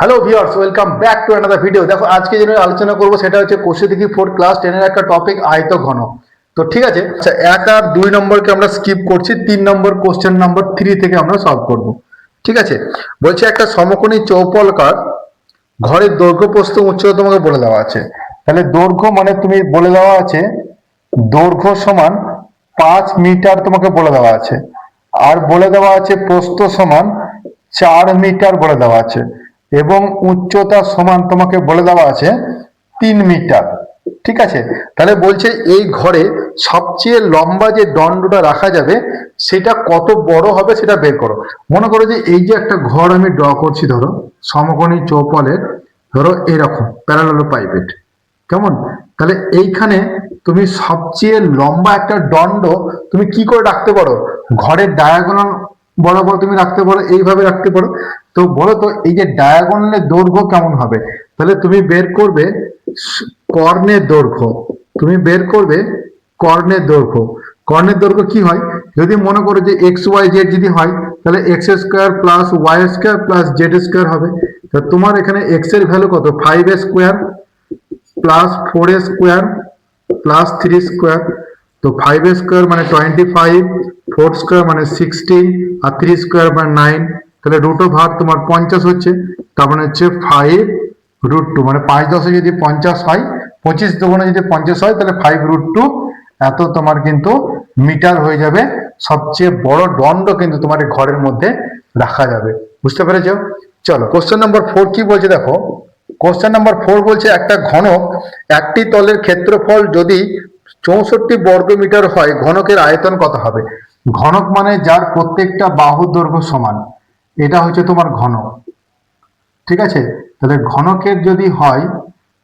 Hello viewers, welcome back to another video. দেখো আজকে যেটা আলোচনা করবো সেটা হচ্ছে কৌশিকী 4 ক্লাস 10 এর একটা টপিক আয়তঘন। তো ঠিক আছে, আচ্ছা 1 আর 2 নম্বরকে আমরা স্কিপ করছি, 3 নম্বর কোশ্চেন নাম্বার 3 থেকে আমরা সলভ করব। ঠিক আছে, বলছে একটা সমকোণী চৌপলকার ঘরের দৈর্ঘ্য প্রস্থ উচ্চতা তোমাকে বলে দেওয়া আছে। তাহলে দৈর্ঘ্য মানে তুমি বলে দেওয়া আছে দৈর্ঘ্য সমান 5 মিটার তোমাকে বলে দেওয়া আছে, আর বলে দেওয়া আছে প্রস্থ সমান 4 মিটার বলে দেওয়া আছে, এবং উচ্চতা সমান তোমাকে বলে দেওয়া আছে 3 মিটার। ঠিক আছে, তাহলে বলছে এই ঘরে সবচেয়ে লম্বা যে দণ্ডটা রাখা যাবে সেটা কত বড় হবে সেটা বের করো। মনে করো যে এই যে একটা ঘর আমি ড্র করছি, ধরো সমকোণী চৌপলের, ধরো এরকম প্যারালেলোপাইপেড, কেমন? তাহলে এইখানে তুমি সবচেয়ে লম্বা একটা দণ্ড তুমি কি করে রাখতে পারো? ঘরের ডায়াগোনাল বরাবর তুমি রাখতে পারো, এইভাবে রাখতে পারো। তো বলো তো এই যে ডায়াগোনালের দৈর্ঘ্য কেমন হবে? তাহলে তুমি বের করবে কর্ণের দৈর্ঘ্য, তুমি বের করবে কর্ণের দৈর্ঘ্য। কর্ণের দৈর্ঘ্য কি হয়? যদি মনে করো যে এক্স ওয়াই জেড যদি হয়, তাহলে X square plus Y square plus Z square হবে। তা তোমার এখানে এক্স এর ভ্যালু কত? 5 square plus 4 square plus 3 square. তো 5 স্কোয়ার মানে 25, 4 স্কোয়ার মানে 16, আর 3 স্কোয়ার মানে 9। তাহলে রুট অফ হার তোমার 50 হচ্ছে, তার মানে হচ্ছে 5√2, মানে 5×10 যদি 50 হয়, 25 দুগুণে যদি 50 হয়, তাহলে 5√2 এত তোমার কিন্তু মিটার হয়ে যাবে। সবচেয়ে বড় দণ্ড কিন্তু তোমার এই ঘরের মধ্যে রাখা যাবে। বুঝতে পেরেছো? চলো কোশ্চেন নাম্বার 4 কি বলছে দেখো। কোশ্চেন নাম্বার 4 বলছে একটা ঘনক একটি তলের ক্ষেত্রফল যদি 64 বর্গ মিটার হয়, ঘনকের আয়তন কত হবে? ঘনক মানে যার প্রত্যেকটা বাহুর দৈর্ঘ্য সমান, এটা হচ্ছে তোমার ঘনক। ঠিক আছে, তাহলে ঘনকের যদি হয়,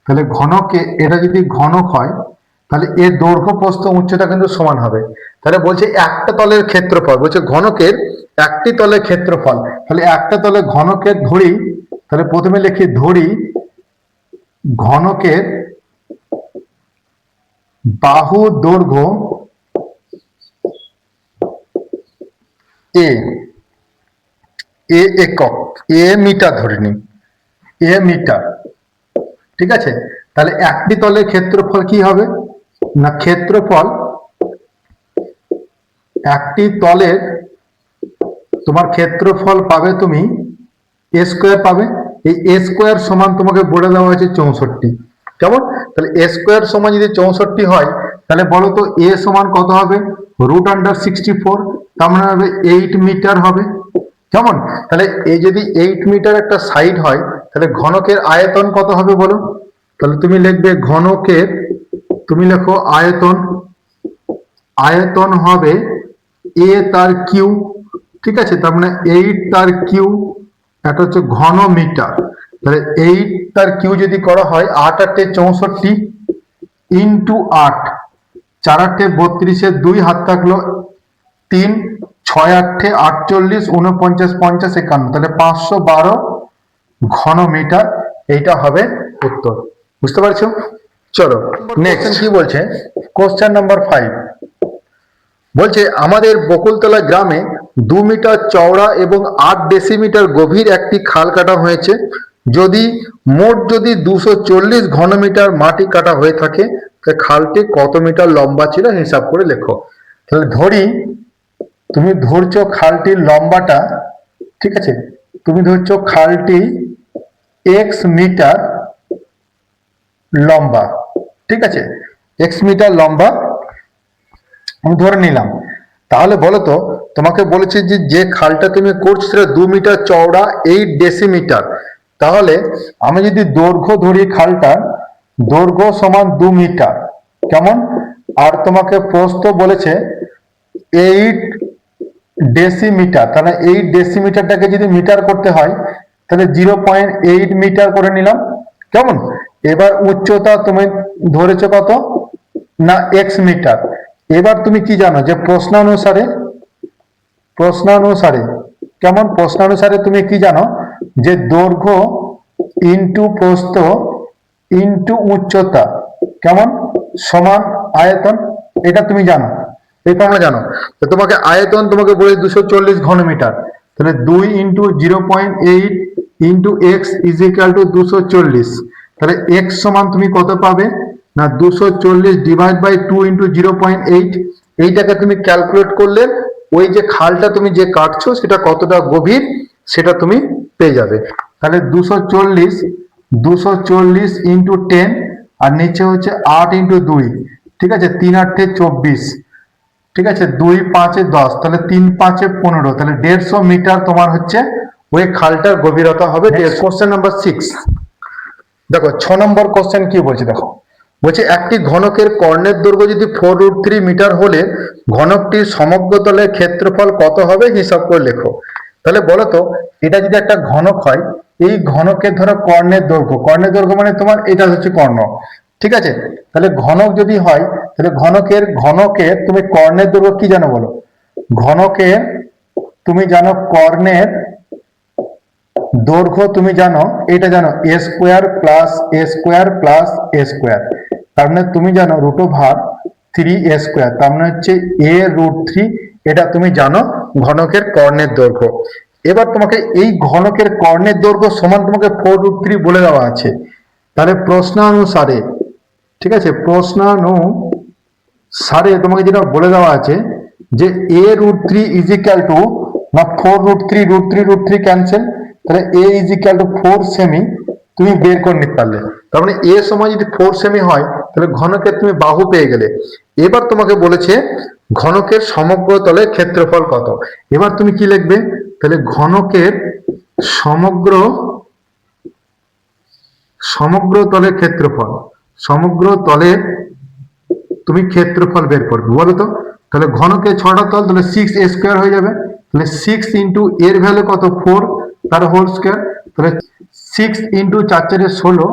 তাহলে ঘনকে এটা যদি ঘনক হয়, তাহলে এর দৈর্ঘ্য প্রস্থ উচ্চতা কিন্তু সমান হবে। তাহলে বলছে একটা তলের ক্ষেত্রফল, বলছে ঘনকের একটি তলের ক্ষেত্রফল। তাহলে একটা তলে ঘনকের ধরি, তাহলে প্রথমে লিখি ধরি ঘনকের বাহু দৈর্ঘ্য এ, এ একক, এ মিটার ধরে নি, এ মিটার। ঠিক আছে, তাহলে একটি তলের ক্ষেত্রফল কি হবে না, ক্ষেত্রফল একটি তলের তোমার ক্ষেত্রফল পাবে তুমি এ স্কোয়ার পাবে। এই এ স্কোয়ার সমান তোমাকে বলে দেওয়া হয়েছে 64। কেমন? তাহলে এ স্কোয়ার সমান যদি 64 হয়, তাহলে বলো তো এ সমান কত হবে? √64, তার মানে হবে 8 মিটার হবে। কেমন? তাহলে এই যদি 8 মিটার একটা সাইড হয়, তাহলে ঘনকের আয়তন কত হবে বলো? তাহলে তুমি লিখবে ঘনকের, তুমি লেখো আয়তন, আয়তন হবে এ তার কিউ। ঠিক আছে, তার মানে 8 তার কিউ, এটা হচ্ছে ঘন মিটার। তাহলে 8 তার কিউ যদি করা হয়, 8 8 64 ইন্টু 8, 4 8 32, 2 হাত থাকলো 3, 6 8 48, 49 50 51, তাহলে 512 ঘন মিটার। এইটা হবে উত্তর। বুঝতে পারছো? চলো নেক্সট কি বলছে, কোশ্চেন নাম্বার 5 বলছে আমাদের বকুলতলা গ্রামে 2 মিটার চওড়া এবং 8 ডেসিমিটার গভীর একটি খাল কাটা হয়েছে। যদি 240 ঘনমিটার মাটি কাটা হয়ে থাকে, তাহলে খালটি কত মিটার লম্বা ছিল হিসাব করে লেখো। তাহলে ধরি তুমি ধরছো খালটির লম্বাটা, ঠিক আছে, তুমি ধরছো খালটি এক্স মিটার লম্বা। ঠিক আছে, এক্স মিটার লম্বা আমি ধরে নিলাম। তাহলে বলো তো, তোমাকে বলেছি যে যে খালটা তুমি করছো সেটা 2 মিটার চওড়া, 8 ডেসিমিটার। তাহলে আমি যদি দৈর্ঘ্য ধরি খালটার, দৈর্ঘ্য সমান 2 মিটার, কেমন? আর তোমাকে প্রস্থ বলেছে 8 ডেসিমিটার, তাহলে 8 ডেসিমিটারটাকে যদি মিটার করতে হয়, তাহলে 0.8 মিটার করে নিলাম। কেমন? এবার উচ্চতা তুমি ধরেছো কত না, এক্স মিটার। এবার তুমি কি জানো যে প্রশ্নানুসারে কেমন, প্রশ্নানুসারে তুমি কি জানো যে দৈর্ঘ্য ইন্টু প্রস্থ ইন্টু উচ্চতা কেমন সমান আয়তন। এটা তুমি জানো, এই ফর্মুলা জানো। তো তোমাকে আয়তন তোমাকে বলে 240 ঘনমিটার, তাহলে 2 into 0.8 into x is equal two 240। তাহলে এক্স সমান তুমি কত পাবে না 240 ডিভাইড বাই 2 ইন্টু 0.8। এইটাকে তুমি ক্যালকুলেট করলে ওই যে খালটা তুমি যে কাটছো সেটা কতটা গভীর সেটা তুমি পেয়ে যাবে। তাহলে 240 ইন্টু 10 আর নিচে হচ্ছে 8 ইন্টু 2, ঠিক আছে, 3 8 24, ঠিক আছে, 2 5 10, তাহলে 3 5 15, তাহলে 150 মিটার তোমার হচ্ছে ওই খালটার গভীরতা হবে। কোশ্চেন নাম্বার 6 দেখো, 6 নম্বর কোশ্চেন কি বলছে দেখো, বলছে একটি ঘনকের কর্ণের দৈর্ঘ্য যদি 4√3 মিটার হলে ঘনকটির সমগ্র তলের ক্ষেত্রফল কত হবে হিসাব করে লেখো। তাহলে বলো তো, এটা যদি একটা ঘনক হয়, এই ঘনকের ধরো কর্ণের দৈর্ঘ্য মানে তোমার এটা হচ্ছে কর্ণ, ঠিক আছে। তাহলে ঘনক যদি হয় তাহলে ঘনকের তুমি কর্ণের দৈর্ঘ্য কি জানো বলো? ঘনকের তুমি জানো কর্ণের দৈর্ঘ্য তুমি জানো, এটা জানো a square plus a square plus a square, তার মানে তুমি জানো √3a স্কোয়ার, তার মানে হচ্ছে a√3, এটা তুমি জানো ঘনকের কর্ণের দৈর্ঘ্য। এবার তোমাকে এই ঘনকের কর্ণের দৈর্ঘ্য সমান তোমাকে 4√3 বলে দেওয়া আছে। তাহলে প্রশ্নানুসারে, ঠিক আছে, প্রশ্নানুসারে তোমাকে যেটা বলে দেওয়া আছে যে a√3 ইজ ইকুয়াল টু না 4√3 ক্যান্সেল, তাহলে a is equal two 4 semi তুমি বের করে নিতে পারলে। তার মানে a সমান যদি 4 সেমি হয় তাহলে ঘনকের তুমি বাহু পেয়ে গেলে। এবার তোমাকে বলেছে ঘনকের সমগ্র তলের ক্ষেত্রফল কত। এবার তুমি কি লিখবে? তাহলে ঘনকের সমগ্র তলের ক্ষেত্রফল, সমগ্র তলের তুমি ক্ষেত্রফল বের করবে, বলো তো। তাহলে ঘনকের 6টা তল, তাহলে 6a স্কোয়ার হয়ে যাবে। তাহলে 6 ইন্টু এর ভ্যালু কত 4, তার হোল স্কোয়ার, তাহলে 6 ইন্টু 4 4 16,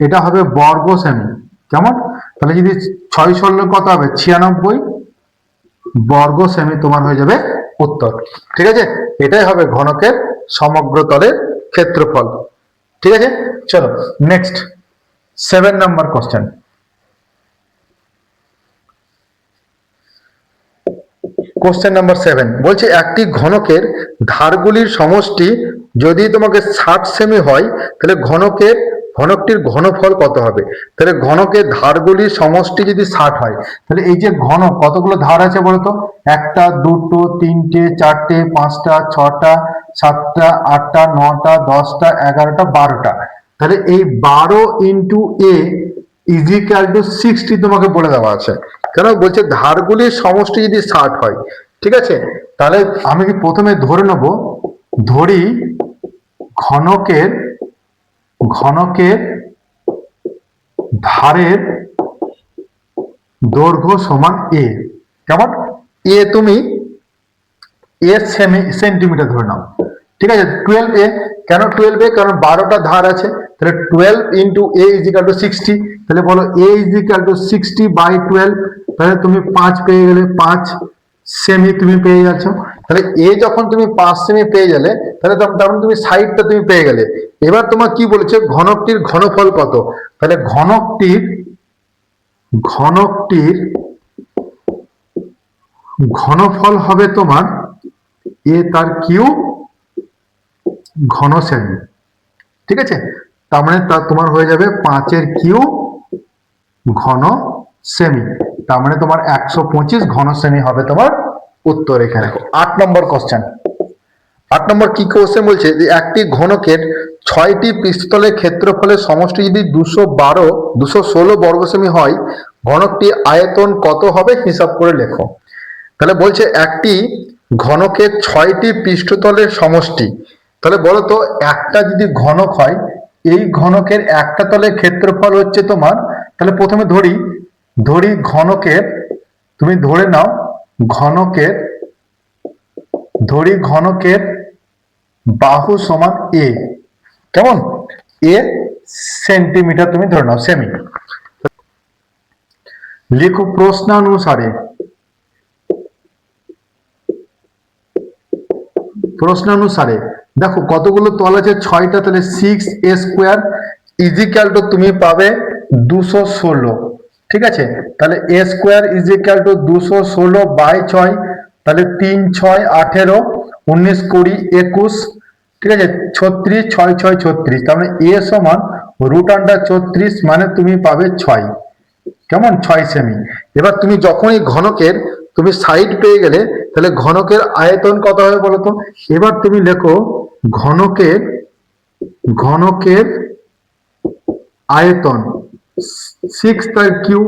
এটা হবে বর্গ সেমি। কেমন? তাহলে যদি 6 16 কত হবে 96 বর্গ সেমি তোমার হয়ে যাবে উত্তর। ঠিক আছে, এটাই হবে ঘনকের সমগ্র তলের ক্ষেত্রফল। ঠিক আছে, চলো next 7 number question. Question number 7 বলছে একটি ঘনকের ধারগুলির সমষ্টি যদি তোমাকে 60 সেমি হয় তাহলে ঘনকটির ঘনফল কত হবে। তাহলে ঘনকের ধারগুলির সমষ্টি যদি 60 হয় তাহলে এই যে ঘনক কতগুলো ধার আছে বলতো? 1টা 2টো 3টে 4টে 5টা 6টা 7টা 8টা 9টা 10টা 11টা 12টা, তাহলে এই 12 into a is equal to 60 তোমাকে বলে দেওয়া আছে। কেন বলছে ধারগুলির সমষ্টি যদি 60 হয়, ঠিক আছে, তাহলে আমি কি প্রথমে ধরে নেব, ধরি ঘনকের ধারের দৈর্ঘ্য সমান a। কেমন? a তুমি a সেন্টিমিটার ধরে নাও, ঠিক আছে। 12a, কেন 12a? কারণ 12টা ধার আছে, তাহলে 12 into a is equal to 60, তাহলে বলো a is equal to 60 by 12, তাহলে তুমি 5 পেয়ে গেলে, 5 সেমি তুমি পেয়ে যাচ্ছ। তাহলে a যখন তুমি 5 সেমি পেয়ে গেলে তাহলে তখন তুমি 60টা তুমি পেয়ে গেলে। এবার তোমার কি বলেছে ঘনকটির ঘনফল কত। তাহলে ঘনকটির ঘনফল হবে তোমার a তার কিউব ঘন সেমি, ঠিক আছে। তার মানে তোমার হয়ে যাবে 5 কিউব ঘন সেমি, তার মানে তোমার 125 ঘন সেমি হবে তোমার উত্তর। এখানে 8 নম্বর কোশ্চেন। 8 নম্বর কি কোশ্চেন বলছে যে একটি ঘনকের 6টি পৃষ্ঠতলের ক্ষেত্রফলের সমষ্টি যদি 216 বর্গ সেমি হয় ঘনকটি আয়তন কত হবে হিসাব করে লেখো। তাহলে বলছে একটি ঘনকের 6টি পৃষ্ঠতলের সমষ্টি, তাহলে বলো তো একটা যদি ঘনক হয় এই ঘনকের একটা তলের ক্ষেত্রফল হচ্ছে তোমার, তাহলে প্রথমে ধরি ঘনকের, তুমি ধরে নাও ঘনকের বাহু সমান a। কেমন? a সেন্টিমিটার তুমি ধরে নাও সেমি। লিখো প্রশ্নানুসারে দেখো কতগুলো তল আছে 6টা, তাহলে 6a square is equal two তুমি পাবে 216, ঠিক আছে। তাহলে a square is equal to 216 by 6, তাহলে 3 6 18 19 20 21, ঠিক আছে, 36 6 6 36, তার মানে a সমান √34, মানে তুমি পাবে 6। কেমন, 6 সেমি। এবার তুমি যখনই ঘনকের তুমি সাইড পেয়ে গেলে, তাহলে ঘনকের আয়তন কত হবে বলো তো। এবার তুমি লেখো ঘনকের ঘনকের আয়তন 6 তার কিউ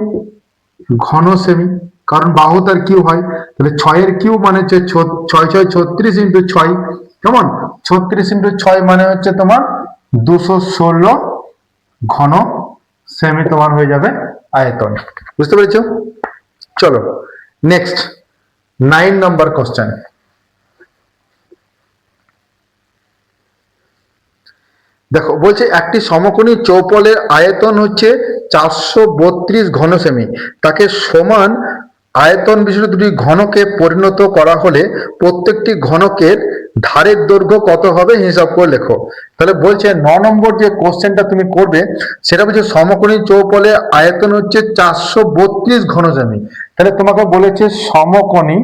ঘন সেমি, কারণ বাহু তার কিউ হয়। তাহলে 6 এর কিউ মানে হচ্ছে 6 6 36 ইন্টু 6, কেমন, 36 ইন্টু 6 মানে হচ্ছে তোমার 216 ঘন সেমি তোমার হয়ে যাবে আয়তন। বুঝতে পেরেছো? চলো নেক্সট 9 নম্বর কোশ্চেন। দেখো বলছে একটি সমকোণী চৌপলের আয়তন হচ্ছে 432 ঘন সেমি, তাকে সমান আয়তন বিশিষ্ট দুটি ঘনকে পরিণত করা হলে প্রত্যেকটি ঘনকের ধারের দৈর্ঘ্য কত হবে হিসাব করে লেখো। তাহলে বলছে 9 নম্বর যে কোশ্চেনটা তুমি করবে সেটা বলছে সমকোণী চৌপলের আয়তন হচ্ছে 432 ঘন সেমি। তাহলে তোমাকে বলেছে সমকোণী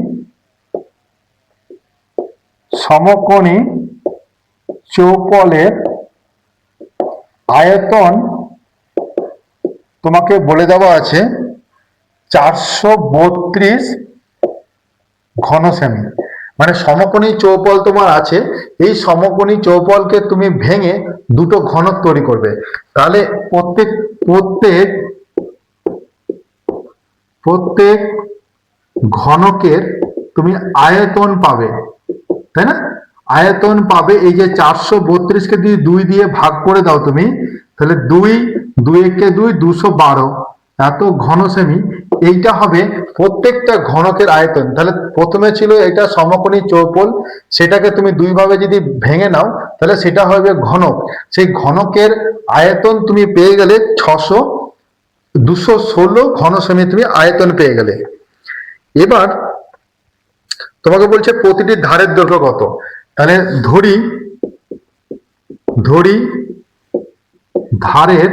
চৌপলের আয়তন তোমাকে বলে দেওয়া আছে 432 ঘন সেমি। মানে সমকোণী চৌপল তোমার আছে, এই সমকোণী চৌপলকে তুমি ভেঙে দুটো ঘনক তৈরি করবে। তাহলে প্রত্যেক প্রত্যেক প্রত্যেক ঘনকের তুমি আয়তন পাবে, তাই না? আয়তন পাবে, এই যে 432কে যদি 2 দিয়ে ভাগ করে দাও তুমি, তাহলে 2 2 একে 2 212 এত ঘন সেমি। এইটা হবে প্রত্যেকটা ঘনকের আয়তন। তাহলে প্রথমে ছিল এটা সমকোণী চৌপল, সেটাকে তুমি দুই ভাবে যদি ভেঙে নাও তাহলে সেটা হবে ঘনক। সেই ঘনকের আয়তন তুমি পেয়ে গেলে 216 ঘন সেমি তুমি আয়তন পেয়ে গেলে। এবার তোমাকে বলছে প্রতিটি ধারের দৈর্ঘ্য কত। তাহলে ধরি ধারের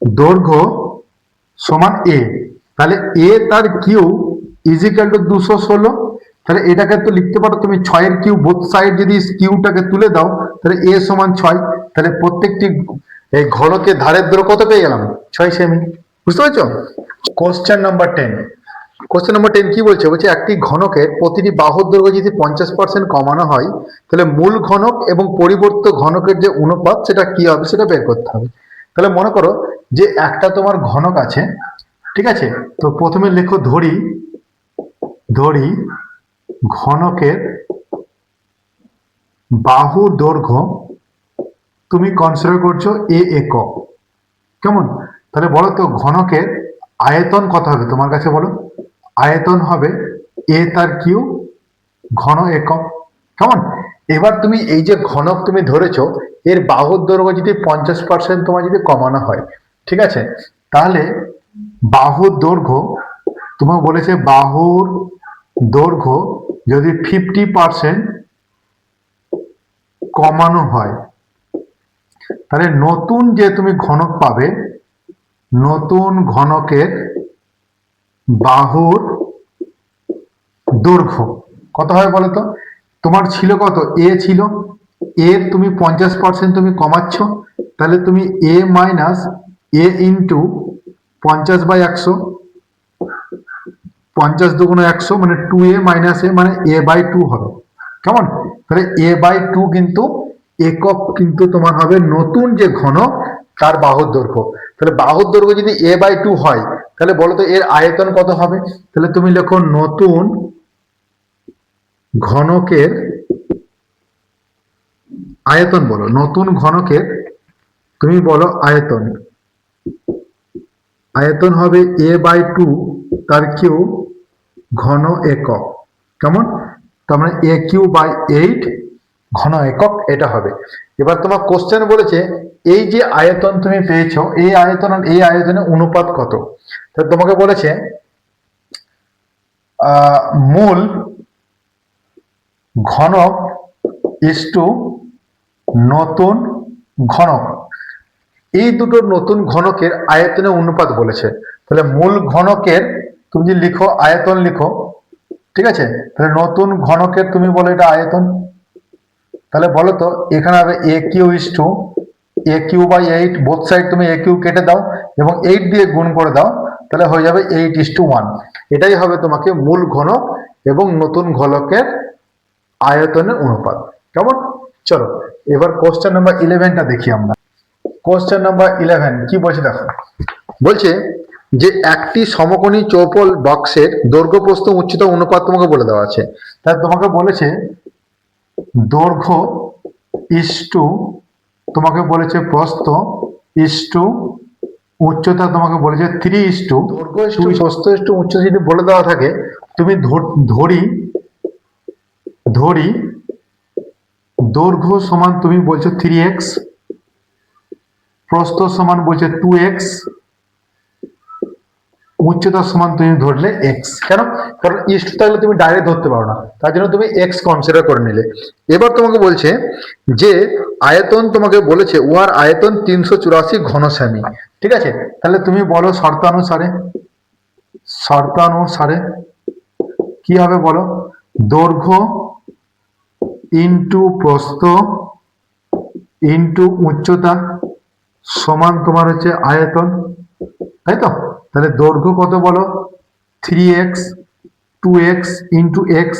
দৈর্ঘ্য সমান a, তাহলে a তার কিউ ইজিক্যাল টু 216। তাহলে এটাকে তো লিখতে পারো তুমি 6 এর কিউ, বোথ সাইড যদি কিউটাকে তুলে দাও তাহলে a সমান 6। তাহলে প্রত্যেকটি এই ঘনকের ধারের দৈর্ঘ্য কত পেয়ে গেলাম, 6 সেমি। বুঝতে পারছো? Question number 10। কোশ্চেন নাম্বার 10 কি বলছে, বলছে একটি ঘনকের প্রতিটি বাহুর দৈর্ঘ্য যদি 50% কমানো হয় তাহলে মূল ঘনক এবং পরিবর্তিত ঘনকের যে অনুপাত সেটা কি হবে সেটা বের করতে হবে। তাহলে মনে করো যে একটা তোমার ঘনক আছে, ঠিক আছে, তো প্রথমে লেখো ধরি ঘনকের বাহুর দৈর্ঘ্য তুমি কনসিডার করছো a একক, কেমন। তাহলে বলো তো ঘনকের আয়তন কত হবে তোমার কাছে, বলো। আয়তন হবে a তার কিউ ঘন একক, কেমন। এবার তুমি এই যে ঘনক তুমি ধরেছো এর বাহুর দৈর্ঘ্য যদি 50% তোমার যদি কমানো হয়, ঠিক আছে, তাহলে বাহুর দৈর্ঘ্য তোমাকে বলেছে বাহুর দৈর্ঘ্য যদি 50% কমানো হয় তাহলে নতুন যে তুমি ঘনক পাবে, নতুন ঘনকের বাহুর দৈর্ঘ্য কত হবে বলো তো। তোমার ছিল কত, এ ছিল, এর তুমি 50% তুমি কমাচ্ছ, তাহলে তুমি a মাইনাস a ইন্টু 50/100, 50 দুগুণ 100 মানে 2a মাইনাস a মানে a/2 হবে, কেমন। তাহলে a/2 কিন্তু একক কিন্তু তোমার হবে নতুন যে ঘনক তার বাহুর দৈর্ঘ্য। তাহলে বাহুর দৈর্ঘ্য যদি a/2 হয় তাহলে বলো তো এর আয়তন কত হবে। তাহলে তুমি লেখো নতুন ঘনকের আয়তন, বলো নতুন ঘনকের তুমি বলো আয়তন। আয়তন হবে a/2 তার কিউ ঘন একক, কেমন। তার মানে a3/8 ঘন একক এটা হবে। এবার তোমার কোশ্চেন বলেছে এই যে আয়তন তুমি পেয়েছো এই আয়তন আর এই আয়তনের অনুপাত কত। তাহলে তোমাকে বলেছে মূল ঘনক ইস্টু নতুন ঘনক, এই দুটো নতুন ঘনকের আয়তনের অনুপাত বলেছে। তাহলে মূল ঘনকের তুমি যদি লিখো আয়তন লিখো, ঠিক আছে, তাহলে নতুন ঘনকের তুমি বলো এটা আয়তন, তাহলে বলো তো এখানে হবে A Q is to A Q by 8, both side তুমি এ কিউ কেটে দাও এবং 8 দিয়ে গুণ করে দাও, তাহলে হয়ে যাবে 8:1। এটাই হবে তোমাকে মূল ঘনক এবং নতুন ঘনকের আয়তনের অনুপাত। কেমন? চলো এবার কোশ্চেন নাম্বার 11টা দেখি আমরা। কোশ্চেন নাম্বার 11 কি বলছে দেখো, বলছে যে একটি সমকোণী চৌপল বক্সের দৈর্ঘ্য প্রস্থ উচ্চতা অনুপাত তোমাকে বলে দেওয়া আছে। তাই তোমাকে বলেছে দৈর্ঘ্য ইস্টু তোমাকে বলেছে প্রস্থ ইস্টু উচ্চতা তোমাকে বলেছে 3:2। দৈর্ঘ্য ইস্টু প্রস্থ ইস্টু উচ্চতা যদি বলে দেওয়া থাকে, তুমি ধরি দৈর্ঘ্য সমান তুমি বলছো 3x, প্রস্থ সমান বলছে 2x, উচ্চতা সমান তুমি ধরলে x। কেন? কারণ ইস্ট থাকলে তুমি ডাইরেক্ট ধরতে পারো না, তার জন্য তুমি x কনসিডার করে নিলে। এবার তোমাকে বলছে যে আয়তন তোমাকে বলেছে উহার আয়তন 384 ঘন সেমি। ঠিক আছে, তাহলে তুমি বলো শর্তানুসারে কি হবে বলো, দৈর্ঘ্য ইন্টু প্রস্থ ইন্টু উচ্চতা সমান তোমার হচ্ছে আয়তন, তাই তো? তাহলে দৈর্ঘ্য কত বলো, 3x 2x into x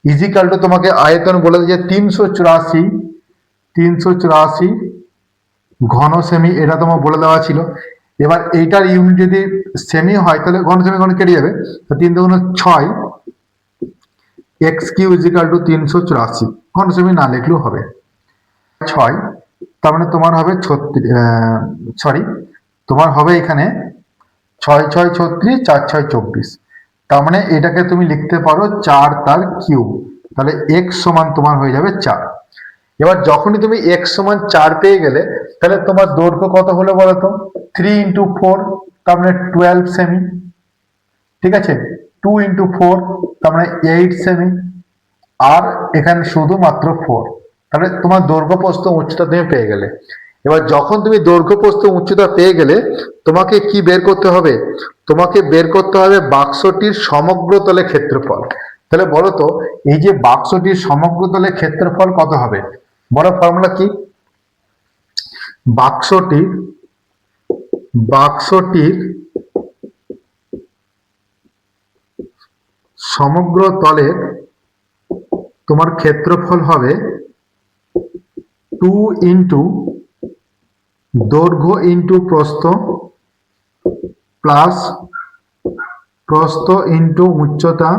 is equal two তোমাকে আয়তন বলে দিয়েছে 384 ঘন সেমি, এটা তোমার বলে দেওয়া ছিল। এবার এইটার ইউনিট যদি সেমি হয় তাহলে ঘন সেমি ঘন কেটে যাবে, 3 × 6 x³ ইজিক্যাল টু 384, ঘন সেমি না লিখলেও হবে 6, তার মানে তোমার হবে তোমার হবে এখানে 6 6 36 4 6 24, তার মানে এটাকে তুমি লিখতে পারো 4 তার কিউব, তাহলে x সমান তোমার হয়ে যাবে 4। এবার যখনই তুমি x সমান 4 পেয়ে গেলে, তাহলে তোমার দৈর্ঘ্য কত হলো বলো তো, 3 × 4 তার মানে 12 সেমি। ঠিক আছে, 2 × 4 তার মানে 8 সেমি, আর এখানে শুধুমাত্র 4, তাহলে তোমার দৈর্ঘ্য প্রস্থ উচ্চতা তুমি পেয়ে গেলে। এবার যখন তুমি দৈর্ঘ্য প্রস্থ উচ্চতা পেয়ে গেলে, তোমাকে কি বের করতে হবে, তোমাকে বের করতে হবে বাক্সটির সমগ্র তলে ক্ষেত্রফল। তাহলে বলো তো এই যে বাক্সটির সমগ্র তলে ক্ষেত্রফল কত হবে, বড় ফর্মুলা কি, বাক্সটির সমগ্র তলের তোমার ক্ষেত্রফল হবে 2 × দৈর্ঘ্য ইন্টু প্রস্থ প্লাস প্রস্থ ইন্টু উচ্চতা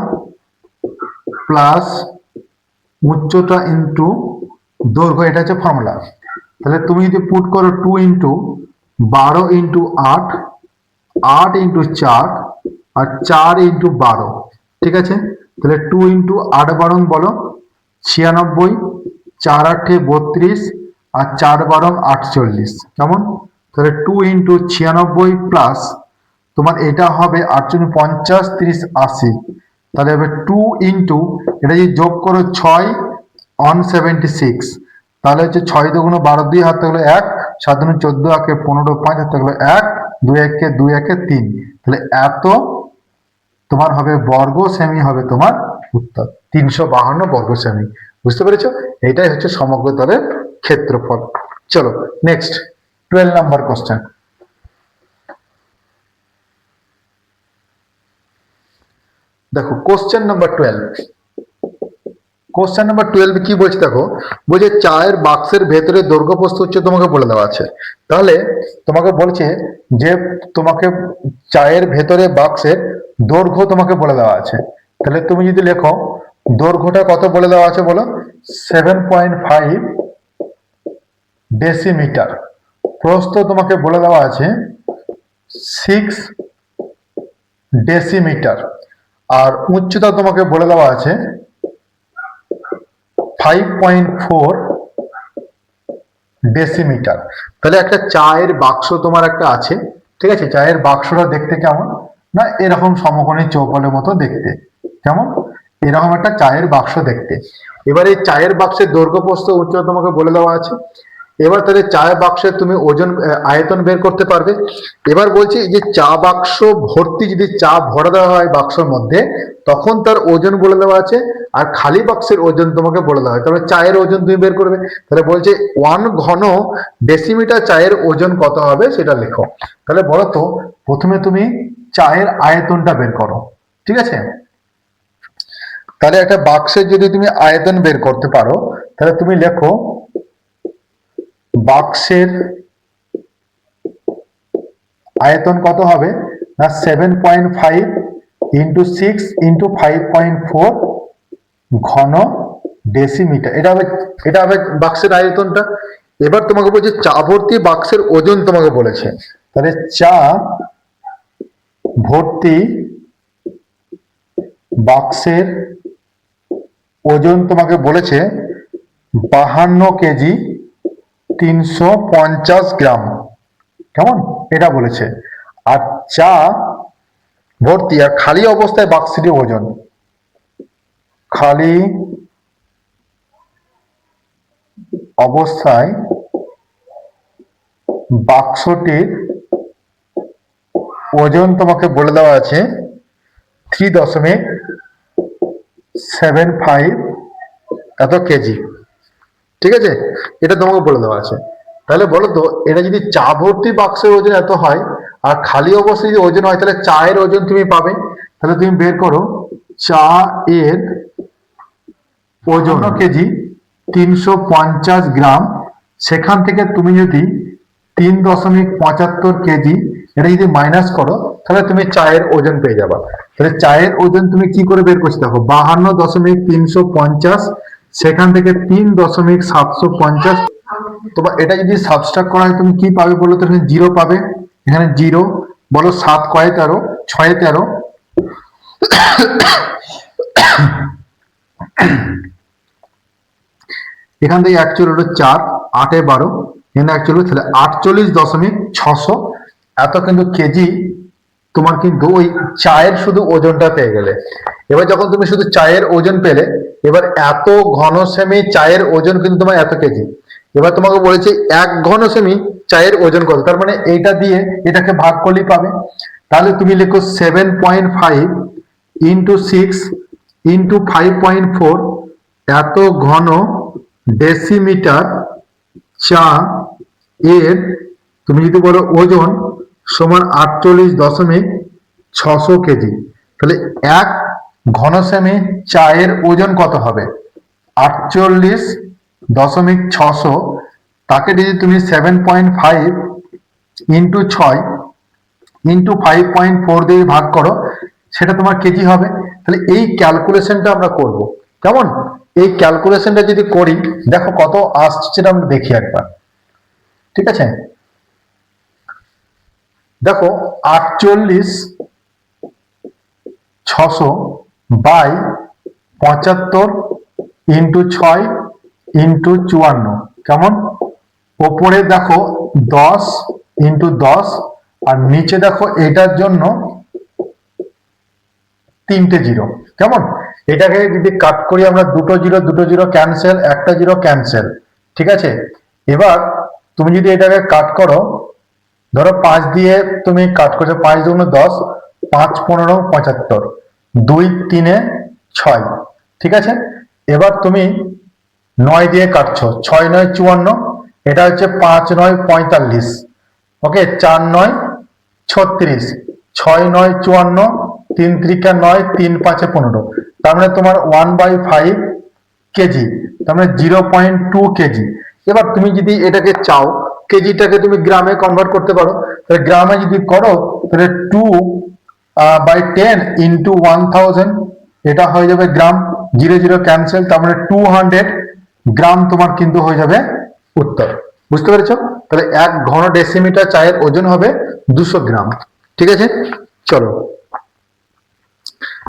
প্লাস উচ্চতা ইন্টু দৈর্ঘ্য, এটা হচ্ছে ফর্মুলা। তাহলে তুমি যদি পুট করো 2 × 12 × 8 8 × 4 আর 4 × 12, ঠিক আছে? তাহলে 2 × 8 12 বলো 96, 4 8 32 আর 4 12 48, কেমন? তাহলে 2 × 96 প্লাস তোমার এটা হবে 8 50 30 80, তাহলে হবে 2 × এটা যদি যোগ করো 6 176, তাহলে হচ্ছে 6 2 12 2 হাতে গেলো 1 7 14 1 15 5 হাতে গেলো 1 2 1 2 1 3, তাহলে এত তোমার হবে বর্গ সেমি, হবে তোমার উত্তর 352 বর্গ সেমি। বুঝতে পেরেছো? এটাই হচ্ছে সমগ্র তলের ক্ষেত্রফল। চলো নেক্সট 12 নাম্বার কোশ্চেন। দেখো কোশ্চেন নাম্বার 12 কি বলছে দেখো, বলছে চায়ের বাক্সের ভেতরে দৈর্ঘ্য প্রস্থ উচ্চতা তোমাকে বলে দেওয়া আছে। তাহলে তোমাকে বলছে যে তোমাকে চায়ের ভেতরে বাক্সের দৈর্ঘ্য তোমাকে বলে দেওয়া আছে। তাহলে তুমি যদি লেখো দৈর্ঘ্যটা কত বলে দেওয়া আছে বলো, 7.5 ডেসিমিটার, প্রস্থ তোমাকে বলে দেওয়া আছে 6 ডেসিমিটার, আর উচ্চতা তোমাকে বলে দেওয়া আছে 5.4 ডেসিমিটার। তাহলে একটা চায়ের বাক্স তোমার একটা আছে, ঠিক আছে? চায়ের বাক্সটা দেখতে কেমন না, এরকম সমকোণী চৌপলের মতো দেখতে, কেমন? এরকম একটা চায়ের বাক্স দেখতে। এবার এই চায়ের বাক্সের দৈর্ঘ্য প্রস্থ উচ্চতা তোমাকে বলে দেওয়া আছে। এবার তাহলে চা বাক্সের তুমি ওজন আয়তন বের করতে পারবে। এবার বলছি যে চা বাক্স ভর্তি যদি চা ভরা দেওয়া হয় বাক্সের মধ্যে, তখন তার ওজন বলে দেওয়া আছে, আর খালি বাক্সের ওজন তোমাকে বলে দেওয়া হয়, তাহলে চায়ের ওজন তুমি বের করবে। তাহলে বলছে 1 ঘন ডেসিমিটার চায়ের ওজন কত হবে সেটা লেখো। তাহলে বলো তো প্রথমে তুমি চায়ের আয়তনটা বের করো, ঠিক আছে। তাহলে একটা বাক্সের যদি তুমি আয়তন বের করতে পারো, তাহলে তুমি লেখো বাক্সের আয়তন কত হবে না 7.5 ইন্টু 6 ইন্টু 5.4 ঘন ডেসিমিটার, এটা হবে বাক্সের আয়তনটা। এবার তোমাকে বলছে চা ভর্তি বাক্সের ওজন তোমাকে বলেছে, তাহলে চা ভর্তি বাক্সের ওজন তোমাকে বলেছে 52 কেজি 350 গ্রাম, কেমন, এটা বলেছে। আর চা ভর্তি আর খালি অবস্থায় বাক্সটির ওজন, খালি অবস্থায় বাক্সটির ওজন তোমাকে বলে দেওয়া আছে 3.75 এত কেজি, ঠিক আছে, এটা তোমাকে বলে দেওয়া আছে। তাহলে বলো তো এটা যদি চা ভর্তি বাক্সের ওজন এত হয় আর খালি অবস্থায় যদি ওজন হয়, তাহলে চায়ের ওজন তুমি পাবে। তাহলে তুমি বের করো চা এর ওজন কেজি 350 গ্রাম, সেখান থেকে তুমি যদি 3.75 কেজি এটা যদি মাইনাস করো, তাহলে তুমি চায়ের ওজন পেয়ে যাবা। তাহলে চায়ের ওজন তুমি কি করে বের করছো দেখো, 52.350 সেখান থেকে 3.750, তোমার এটা যদি সাবস্ট্রাক্ট করা হয় তুমি কি পাবে বলো তো, এখানে 0 পাবে, এখানে 0, বলো 7 কয় 13, 6 13, এখান থেকে অ্যাকচুয়াল হলো 4, 8 12, এখানে অ্যাকচুয়াল তাহলে 48.600 এত কিন্তু কেজি তোমার কিন্তু ওই চায়ের শুধু ওজনটা পেয়ে গেলে। এবার যখন তুমি শুধু চায়ের ওজন পেলে, এবার এত ঘন সেমি চায়ের ওজন কিন্তু তোমার এত কেজি। এবার তোমাকে বলেছে 1 ঘন সেমি চায়ের ওজন কত, তার মানে এইটা দিয়ে এটাকে ভাগ করলেই পাবে। তাহলে তুমি লেখো 7.5 ইন্টু 6 ইন্টু 5.4 এত ঘন ডেসিমিটার চা এর তুমি যদি বলো ওজন সমান 48.600 কেজি, তাহলে 1 ঘন সেমি চায়ের ওজন কত হবে 48.600, তাকে যদি তুমি 7.5 ইন্টু 6 ইন্টু 5.4 দিয়ে ভাগ করো, সেটা তোমার কেজি হবে। তাহলে এই ক্যালকুলেশনটা আমরা করব, কেমন, এই ক্যালকুলেশনটা যদি করি দেখো কত আসছে সেটা আমরা দেখি একবার, ঠিক আছে। দেখো 48.600 বাই 75 ইন্টু 6 ইন্টু 54, কেমন, ওপরে দেখো 10 ইন্টু 10, আর নিচে দেখো এটার জন্য 3টে জিরো, কেমন। এটাকে যদি কাট করি আমরা, দুটো জিরো ক্যান্সেল, একটা জিরো ক্যান্সেল, ঠিক আছে। এবার তুমি যদি এটাকে কাট করো, ধরো 5 দিয়ে তুমি কাট করছো, 5 দুগুণ 10, 5 15 75, 2 3 6, ঠিক আছে। এবার তুমি 9 দিয়ে কাটছো, 6 9 54, এটা হচ্ছে 5 9 45, ওকে, 4 9 36, 6 9 54, 3 3 9, 3 5 15, তার মানে তোমার 1/5 কেজি, তার মানে 0.2 কেজি। এবার তুমি যদি এটাকে চাও কেজিটাকে তুমি গ্রামে কনভার্ট করতে পারো, তাহলে গ্রামে যদি করো তাহলে 2/10 ইন্টু 1000, এটা হয়ে যাবে গ্রাম, 0 0 ক্যান্সেল, তার মানে 200 গ্রাম তোমার কিন্তু হয়ে যাবে উত্তর। বুঝতে পেরেছো? তাহলে 1 ঘন ডেসিমিটার চায়ের ওজন হবে 200 গ্রাম, ঠিক আছে। চলো।